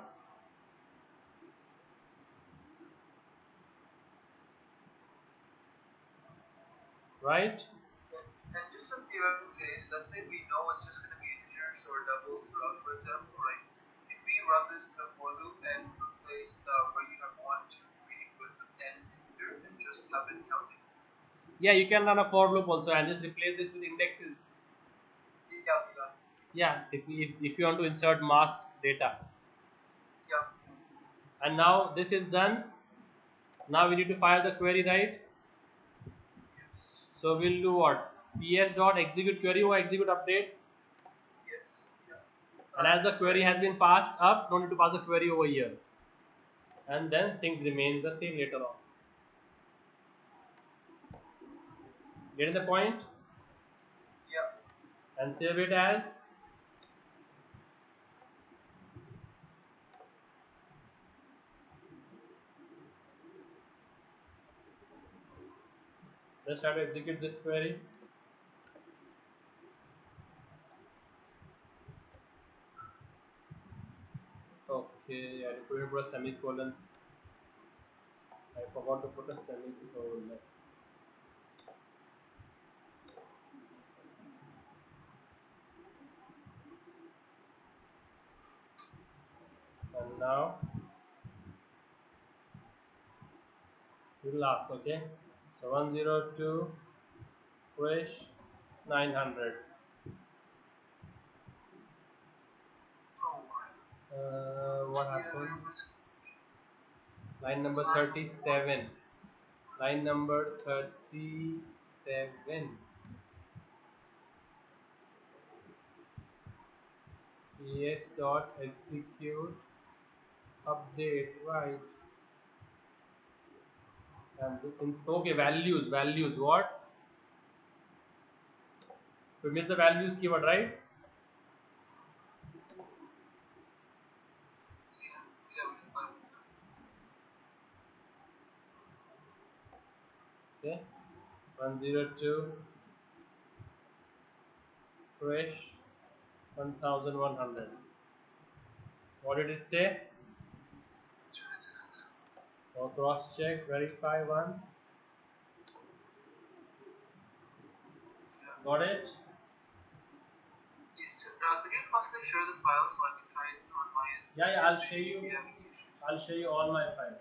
[SPEAKER 1] right?
[SPEAKER 2] And just in theoretical case, let's say we know it's just going to be integers or doubles throughout, for example, right? Can we run this in a for loop and replace where you have 1, 2, 3 with an integer and just have it counting?
[SPEAKER 1] Yeah, you can run a for loop also and just replace this with indexes.
[SPEAKER 2] Yeah, yeah.
[SPEAKER 1] Yeah, if you want to insert mass data.
[SPEAKER 2] Yeah.
[SPEAKER 1] And now this is done. Now we need to fire the query, right?
[SPEAKER 2] Yes.
[SPEAKER 1] So we'll do what? ps dot execute query or execute update.
[SPEAKER 2] Yes. Yeah.
[SPEAKER 1] And as the query has been passed up, don't need to pass the query over here. And then things remain the same later on. Getting the point?
[SPEAKER 2] Yeah.
[SPEAKER 1] And save it as. Let's try to execute this query. Okay, I couldn't put a semicolon. I forgot to put a semicolon. And now we'll ask, okay? So 102 Krish 900.
[SPEAKER 2] Oh my.
[SPEAKER 1] What happened? Line number 37. Line number 37. Yes dot execute update, right? And okay, values. What? We missed the values keyword, right?
[SPEAKER 2] Yeah. Yeah.
[SPEAKER 1] Okay. 102 Krish 1100. What did it say? Or cross check, verify once.
[SPEAKER 2] Yeah.
[SPEAKER 1] Got it?
[SPEAKER 2] Yes. Could you possibly share the file so I can try it on my end?
[SPEAKER 1] Yeah, I'll show
[SPEAKER 2] If
[SPEAKER 1] you.
[SPEAKER 2] you have any issues.
[SPEAKER 1] I'll show you all my files.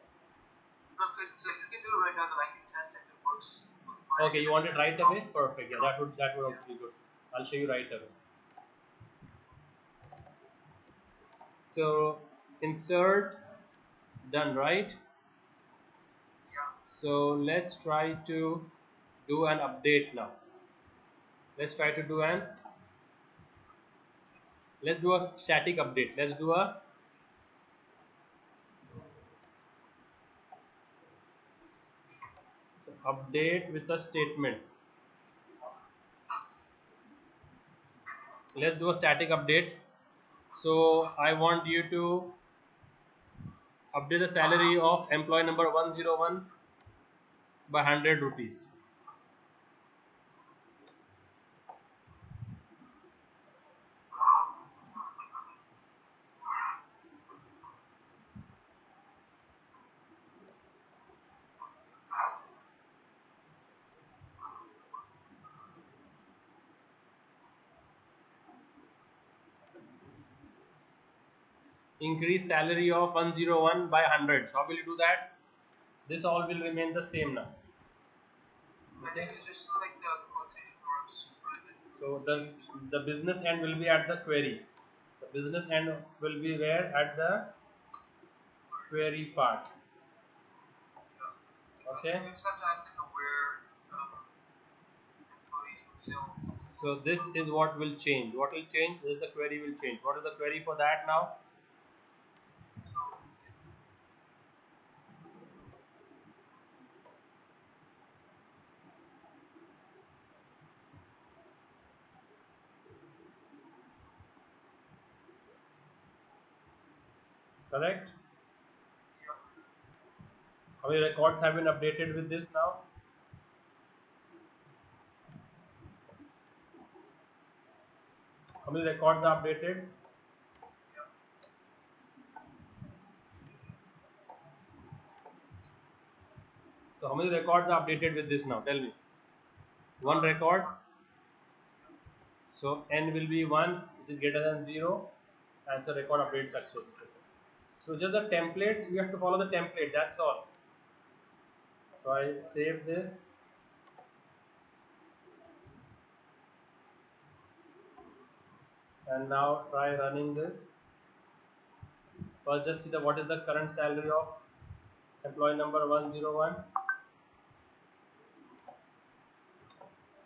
[SPEAKER 2] No, because if you can do it right now, then I can test if it works with my.
[SPEAKER 1] Okay, you want it right away? Perfect. Yeah, that would also
[SPEAKER 2] Yeah.
[SPEAKER 1] be good. I'll show you right away. So insert done, right?
[SPEAKER 2] Yeah.
[SPEAKER 1] So let's try to do an update now. Let's try to do an let's do a static update. Let's do a update with a statement. Let's do a static update. So I want you to update the salary of employee number 101 by 100 rupees. Increase salary of 101 by 100. So how will you do that? This all will remain the same now.
[SPEAKER 2] I think
[SPEAKER 1] Okay.
[SPEAKER 2] it's just like the quotation marks. Right?
[SPEAKER 1] So the business end will be at the query. The business end will be where? At the query part.
[SPEAKER 2] Yeah.
[SPEAKER 1] Okay.
[SPEAKER 2] We just have to add like a where employee,
[SPEAKER 1] So this is what will change. What will change is the query will change. What is the query for that now? Correct?
[SPEAKER 2] Yeah.
[SPEAKER 1] How many records have been updated with this now? How many records are updated?
[SPEAKER 2] Yeah.
[SPEAKER 1] So how many records are updated with this now? Tell me. One record. So n will be 1, which is greater than 0. And so record update successful. So just a template, you have to follow the template, that's all. So I save this. And now try running this. First just see the what is the current salary of employee number 101.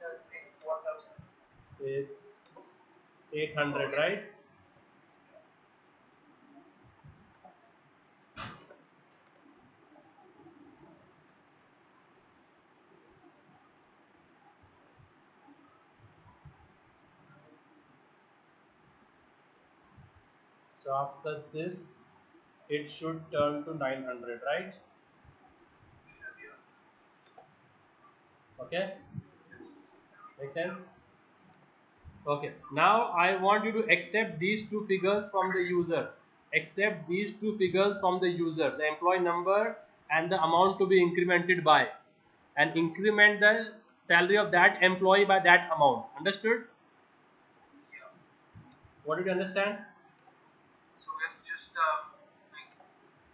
[SPEAKER 2] That's 8 1
[SPEAKER 1] It's 800, right? So after this, it should turn to 900, right?
[SPEAKER 2] Should be.
[SPEAKER 1] Okay,
[SPEAKER 2] Yes.
[SPEAKER 1] make sense? Okay, now I want you to accept these two figures from the user. Accept these two figures from the user, the employee number and the amount to be incremented by, and increment the salary of that employee by that amount. Understood?
[SPEAKER 2] Yeah.
[SPEAKER 1] What did you understand?
[SPEAKER 2] So we have to just like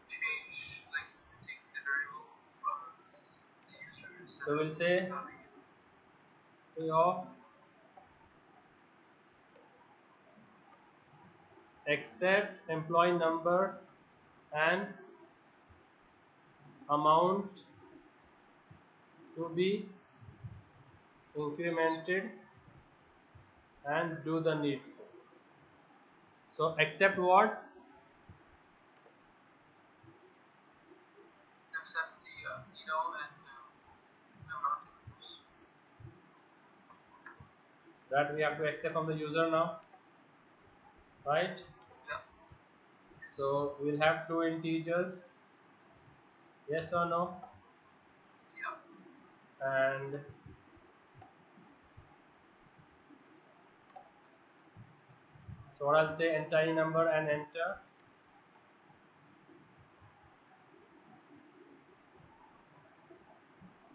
[SPEAKER 2] change, like take the variable from the user instead
[SPEAKER 1] So
[SPEAKER 2] of
[SPEAKER 1] we'll say
[SPEAKER 2] having it.
[SPEAKER 1] of accept employee number and amount to be incremented and do the needful. So accept what?
[SPEAKER 2] Accept the and amount equals.
[SPEAKER 1] That we have to accept from the user now, right?
[SPEAKER 2] Yeah.
[SPEAKER 1] So we'll have two integers, yes or no,
[SPEAKER 2] Yeah.
[SPEAKER 1] and so what I'll say entire number and enter,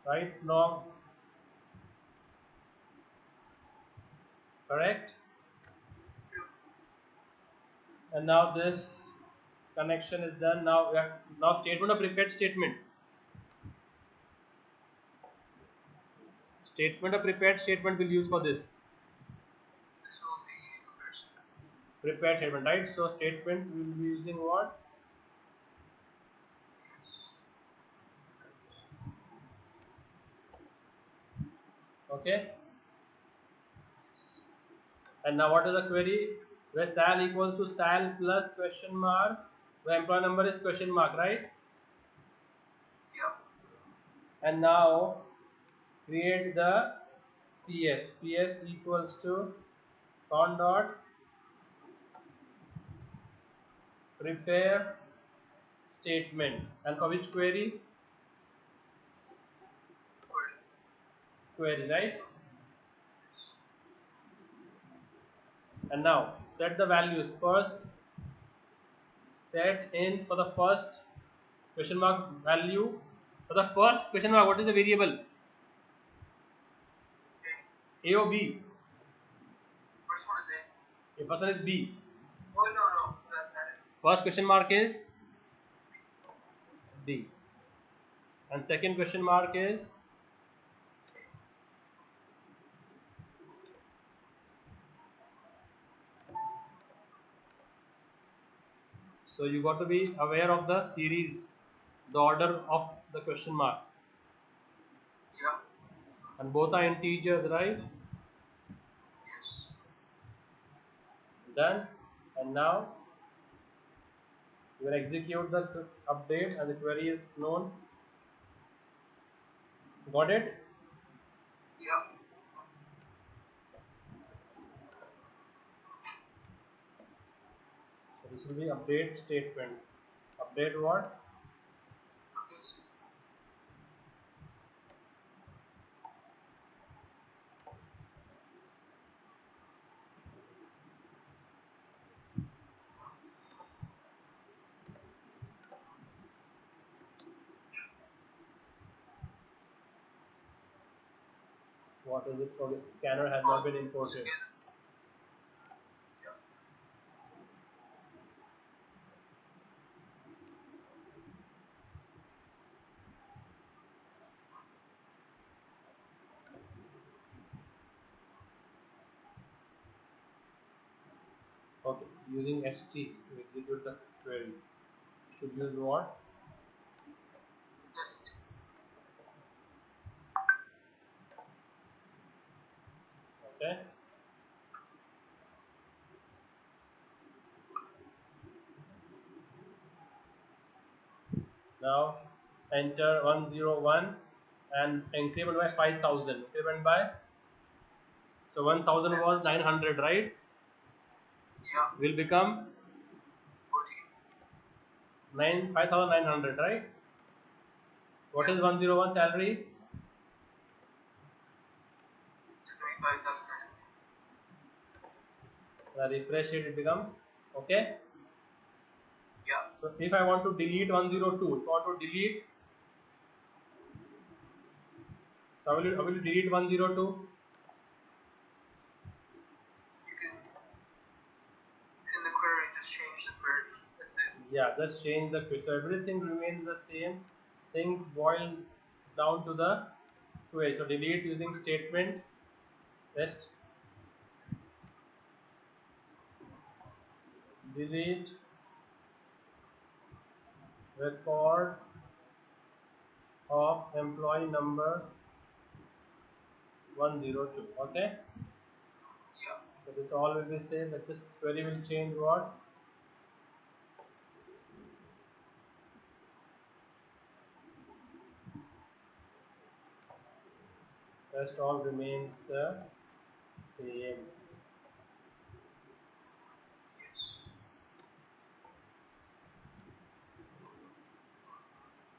[SPEAKER 1] right? No, correct? And now this connection is done. Now we have now statement of prepared statement. Statement of prepared statement will use for this.
[SPEAKER 2] This will be comparison.
[SPEAKER 1] Prepared statement, right? So statement will be using what?
[SPEAKER 2] Yes.
[SPEAKER 1] Okay. And now what is the query? Where sal equals to sal plus question mark, where employee number is question mark, right?
[SPEAKER 2] Yeah.
[SPEAKER 1] And now create the PS. PS equals to con dot prepare statement. And for which query?
[SPEAKER 2] Query.
[SPEAKER 1] Query, right? And now set the values. First, set in for the first question mark value. For the first question mark, what is the variable? A or B?
[SPEAKER 2] First one is A.
[SPEAKER 1] The first one is B.
[SPEAKER 2] Oh no, that is.
[SPEAKER 1] First question mark is D. And second question mark is, so you got to be aware of the series, the order of the question marks.
[SPEAKER 2] Yeah.
[SPEAKER 1] And both are integers, right?
[SPEAKER 2] Yes.
[SPEAKER 1] Done. And now you will execute the update and the query is known. Got it?
[SPEAKER 2] Yeah.
[SPEAKER 1] So this will be update statement. Update what?
[SPEAKER 2] Okay.
[SPEAKER 1] What is it? Oh, this scanner has not
[SPEAKER 2] Oh,
[SPEAKER 1] been imported.
[SPEAKER 2] scan. Yeah.
[SPEAKER 1] Okay, using ST to execute the query. Should use what?
[SPEAKER 2] Test.
[SPEAKER 1] Okay. Now enter 101 and increment by 5000. Increment by, so 1000 was 900, right?
[SPEAKER 2] Yeah.
[SPEAKER 1] Will become
[SPEAKER 2] 14.
[SPEAKER 1] 5900, right? What
[SPEAKER 2] Yeah.
[SPEAKER 1] is 101 salary?
[SPEAKER 2] 25,000.
[SPEAKER 1] Refresh it, it becomes okay.
[SPEAKER 2] Yeah.
[SPEAKER 1] So if I want to delete 102, if I want to delete, so I will delete 102.
[SPEAKER 2] You can, in the query, just change the query. That's it.
[SPEAKER 1] Yeah, just change the query. So everything remains the same. Things boil down to the query. So delete using statement rest, delete record of employee number 102. Okay.
[SPEAKER 2] Yeah.
[SPEAKER 1] So this all will be same. But this query will change what? Rest all remains the same.
[SPEAKER 2] Yes.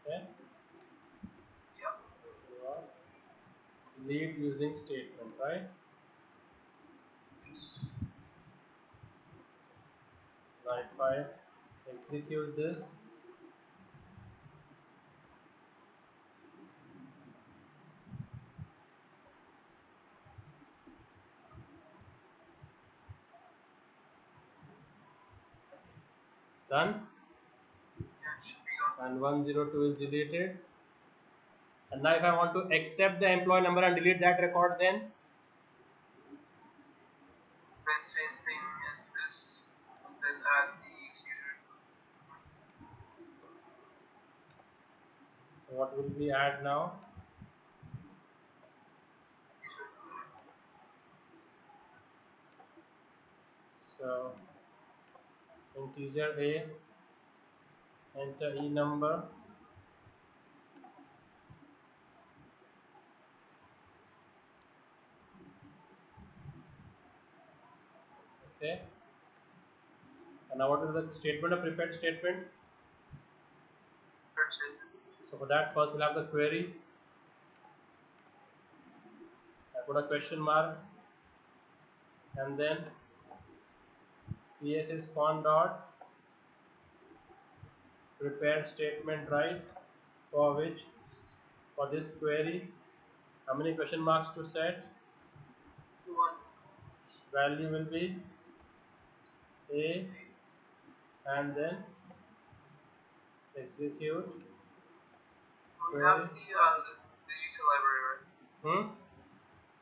[SPEAKER 1] Okay.
[SPEAKER 2] Yeah.
[SPEAKER 1] So, delete using statement, right?
[SPEAKER 2] Yes.
[SPEAKER 1] Now if I execute this, done,
[SPEAKER 2] Yeah, it should be gone.
[SPEAKER 1] and 102 is deleted. And now if I want to accept the employee number and delete that record, then
[SPEAKER 2] Then same thing as this. Then add the user.
[SPEAKER 1] so what will we add now?
[SPEAKER 2] User.
[SPEAKER 1] So integer a, enter e number, okay. And now what is the statement of prepared statement?
[SPEAKER 2] That's it.
[SPEAKER 1] So for that, first we'll have the query. I put a question mark, and then ps is con dot prepared statement, right? For which, for this query, how many question marks to set?
[SPEAKER 2] One.
[SPEAKER 1] Value will be a, and then execute
[SPEAKER 2] We have
[SPEAKER 1] query.
[SPEAKER 2] the util library, right?
[SPEAKER 1] Hmm?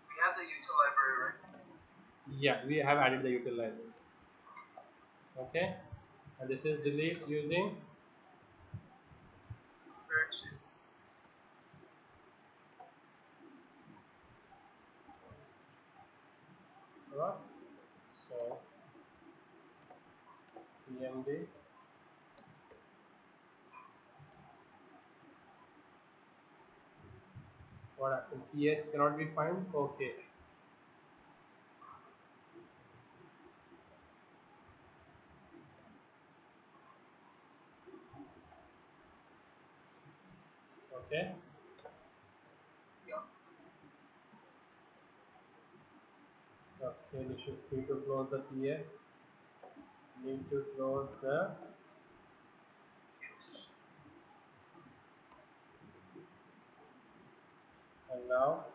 [SPEAKER 2] We have the util library, right?
[SPEAKER 1] Yeah, we have added the util library. Okay, and this is
[SPEAKER 2] Yes.
[SPEAKER 1] delete using
[SPEAKER 2] PreparedStatement.
[SPEAKER 1] what? So cmd, what happened? PS cannot be found. Okay, okay,
[SPEAKER 2] Yeah.
[SPEAKER 1] okay. We should need to close the PS. Need to close the,
[SPEAKER 2] Yes.
[SPEAKER 1] and now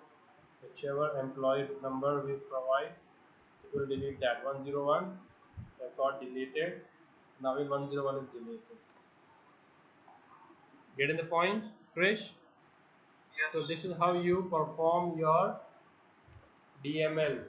[SPEAKER 1] whichever employee number we provide, it will delete that 101. Record deleted. Now in 101 is deleted. Getting the point, Krish? So this
[SPEAKER 2] Yes.
[SPEAKER 1] is how you perform your DMLs.